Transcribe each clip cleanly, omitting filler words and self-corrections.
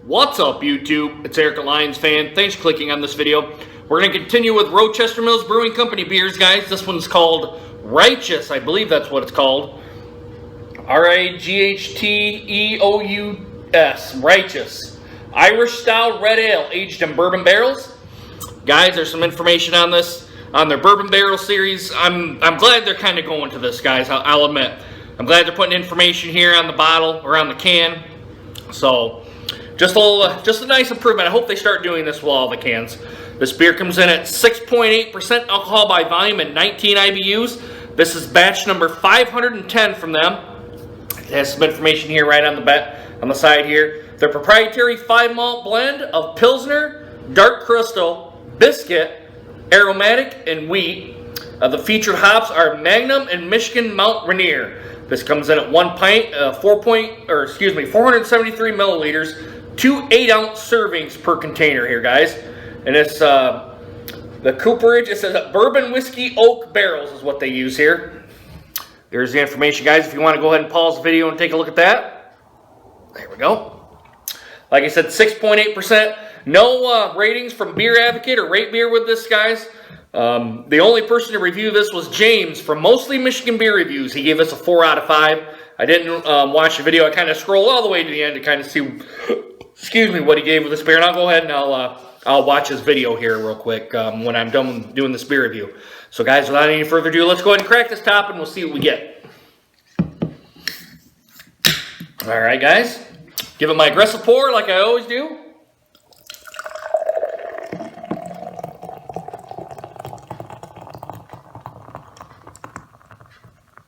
What's up, YouTube? It's EricALionsFan. Thanks for clicking on this video. We're going to continue with Rochester Mills Brewing Company beers, guys. This one's called Righteous. I believe that's what it's called. R-I-G-H-T-E-O-U-S. Righteous. Irish-style red ale, aged in bourbon barrels. Guys, there's some information on this, on their bourbon barrel series. I'm glad they're kind of going to this, guys. I'll admit. I'm glad they're putting information here on the bottle or on the can. So, just a nice improvement. I hope they start doing this with all the cans. This beer comes in at 6.8% alcohol by volume and 19 IBUs. This is batch number 510 from them. It has some information here right on the side here. Their proprietary 5-malt blend of Pilsner, Dark Crystal, Biscuit, Aromatic, and Wheat. The featured hops are Magnum and Michigan Mount Rainier. This comes in at 1 pint, 473 milliliters, 2 8-ounce servings per container here, guys. And it's the cooperage. It says bourbon whiskey oak barrels is what they use here. There's the information, guys. If you want to go ahead and pause the video and take a look at that. There we go. Like I said, 6.8%. No ratings from Beer Advocate or Rate Beer with this, guys. The only person to review this was James from Mostly Michigan Beer Reviews. He gave us a 4 out of 5. I didn't watch the video. I kind of scrolled all the way to the end to kind of see, what he gave with this beer. And I'll go ahead and I'll watch his video here real quick when I'm done doing this beer review. So, guys, without any further ado, let's go ahead and crack this top and we'll see what we get. All right, guys. Give it my aggressive pour like I always do.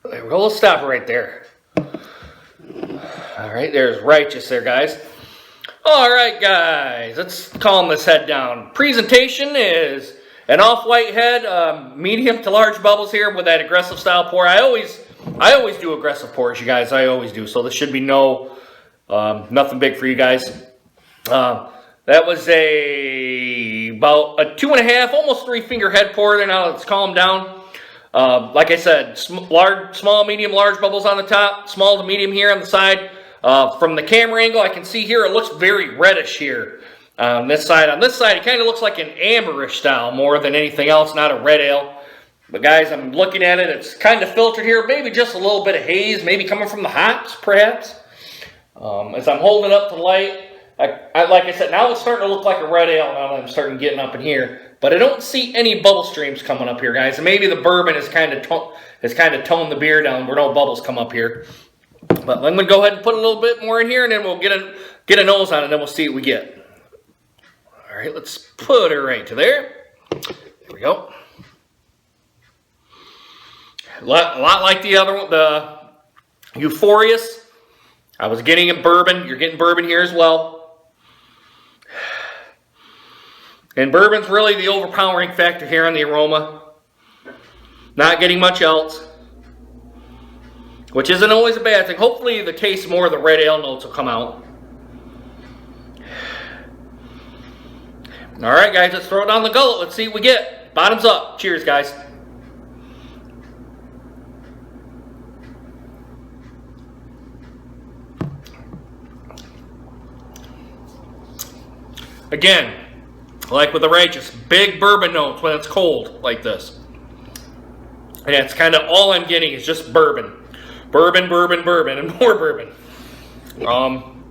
There we go. Let's stop it right there. All right, there's Righteous there, guys. All right, guys, let's calm this head down. Presentation is an off-white head, medium to large bubbles here with that aggressive style pour. I always do aggressive pours, you guys. I always do. So this should be nothing big for you guys. That was about a 2.5, almost 3-finger head pour there. Now let's calm down. Like I said, small, medium, large bubbles on the top, small to medium here on the side. From the camera angle, I can see here it looks very reddish here. On this side, it kind of looks like an amberish style more than anything else, not a red ale. But guys, I'm looking at it, it's kind of filtered here, maybe just a little bit of haze, maybe coming from the hops, perhaps. As I'm holding it up to the light, like I said, now it's starting to look like a red ale now that I'm starting getting up in here. But I don't see any bubble streams coming up here, guys. And maybe the bourbon has kind of toned the beer down where no bubbles come up here. But I'm going to go ahead and put a little bit more in here, and then we'll get a nose on it, and then we'll see what we get. All right, let's put it right to there. There we go. A lot like the other one, the Euphorious. I was getting a bourbon. You're getting bourbon here as well. And bourbon's really the overpowering factor here on the aroma. Not getting much else. Which isn't always a bad thing. Hopefully the taste more of the red ale notes will come out. Alright, guys, let's throw it down the gullet. Let's see what we get. Bottoms up. Cheers, guys. Again, like with the Righteous, big bourbon notes when it's cold like this. And that's kind of all I'm getting is just bourbon. Bourbon, bourbon, bourbon, and more bourbon. I'm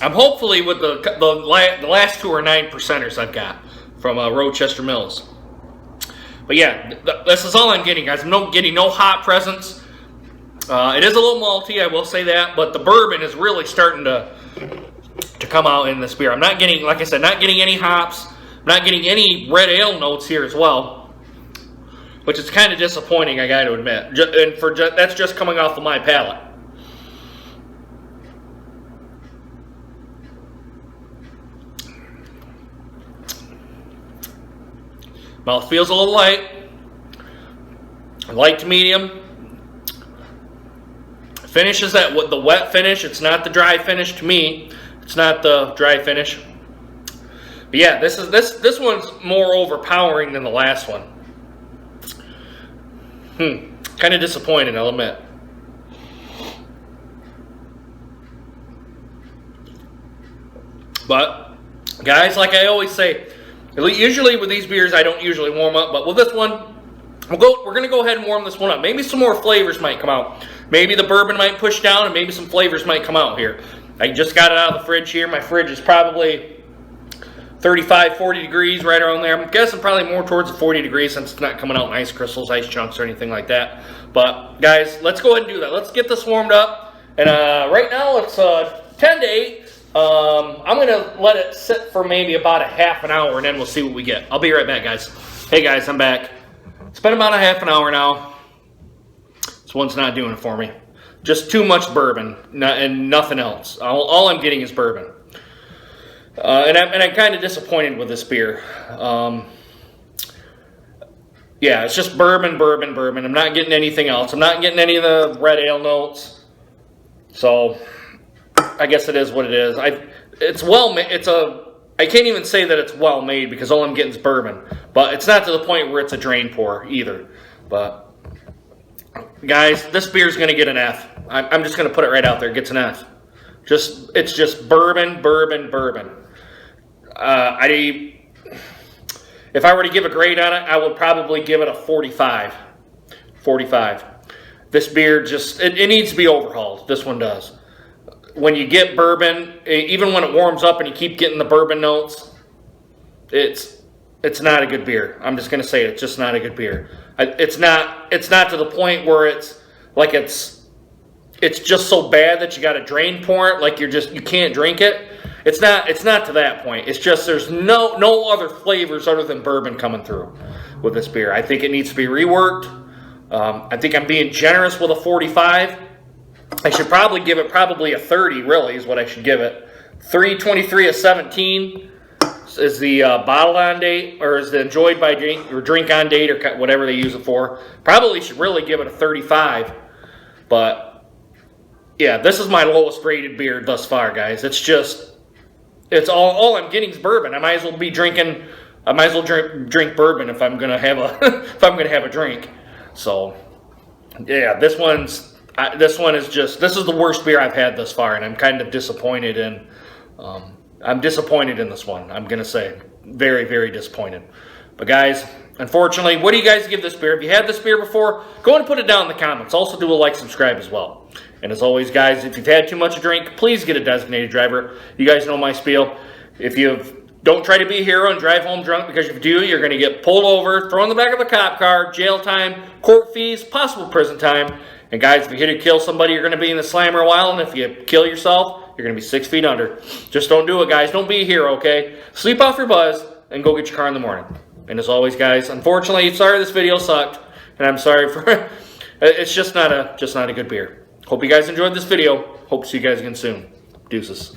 hopefully with the last 2 are 9%ers I've got from Rochester Mills. But yeah, this is all I'm getting, guys. I'm getting no hop presence. It is a little malty, I will say that, but the bourbon is really starting to come out in this beer. I'm not getting, like I said, not getting any hops. I'm not getting any red ale notes here as well, which is kind of disappointing, I got to admit. And that's just coming off of my palate. Mouth feels a little light to medium. Finish is the wet finish. It's not the dry finish to me. It's not the dry finish. But yeah, this one's more overpowering than the last one. Kind of disappointed, I'll admit. But, guys, like I always say, usually with these beers, I don't usually warm up. But with this one, we're going to go ahead and warm this one up. Maybe some more flavors might come out. Maybe the bourbon might push down, and maybe some flavors might come out here. I just got it out of the fridge here. My fridge is probably 35, 40 degrees, right around there. I'm guessing probably more towards the 40 degrees since it's not coming out in ice crystals, ice chunks, or anything like that. But, guys, let's go ahead and do that. Let's get this warmed up. And right now it's 10 to 8. I'm going to let it sit for maybe about a half an hour, and then we'll see what we get. I'll be right back, guys. Hey, guys, I'm back. It's been about a half an hour now. This one's not doing it for me. Just too much bourbon and nothing else. All I'm getting is bourbon. And I'm kind of disappointed with this beer. Yeah, it's just bourbon, bourbon, bourbon. I'm not getting anything else. I'm not getting any of the red ale notes. So I guess it is what it is. It's well made. I can't even say that it's well made because all I'm getting is bourbon. But it's not to the point where it's a drain pour either. But guys, this beer is going to get an F. I'm just going to put it right out there. It gets an F. It's just bourbon, bourbon, bourbon. If I were to give a grade on it, I would probably give it a 45. 45. This beer just, it needs to be overhauled. This one does. When you get bourbon, even when it warms up and you keep getting the bourbon notes, it's not a good beer. I'm just going to say it. It's just not a good beer. It's not to the point where it's like it's just so bad that you got to drain pour it, like you can't drink it. It's not to that point. It's just there's no other flavors other than bourbon coming through with this beer. I think it needs to be reworked. I think I'm being generous with a 45. I should probably give it a 30, really, is what I should give it. 323 of 17 is the bottle on date, or is the enjoyed by drink, or drink on date, or whatever they use it for. Probably should really give it a 35. But, yeah, this is my lowest rated beer thus far, guys. It's all I'm getting is bourbon. I might as well drink bourbon if I'm gonna have a drink. So, yeah, this is the worst beer I've had thus far, and I'm kind of disappointed in. I'm disappointed in this one. I'm gonna say very, very disappointed. But guys, unfortunately, what do you guys give this beer? If you had this beer before, go and put it down in the comments. Also, do a like, subscribe as well. And as always, guys, if you've had too much to drink, please get a designated driver. You guys know my spiel. If don't try to be a hero and drive home drunk, because if you do, you're going to get pulled over, thrown in the back of a cop car, jail time, court fees, possible prison time. And guys, if you hit or kill somebody, you're going to be in the slammer a while. And if you kill yourself, you're going to be 6 feet under. Just don't do it, guys. Don't be a hero, okay? Sleep off your buzz and go get your car in the morning. And as always, guys, unfortunately, sorry this video sucked. And I'm sorry for it's just not a good beer. Hope you guys enjoyed this video. Hope to see you guys again soon. Deuces.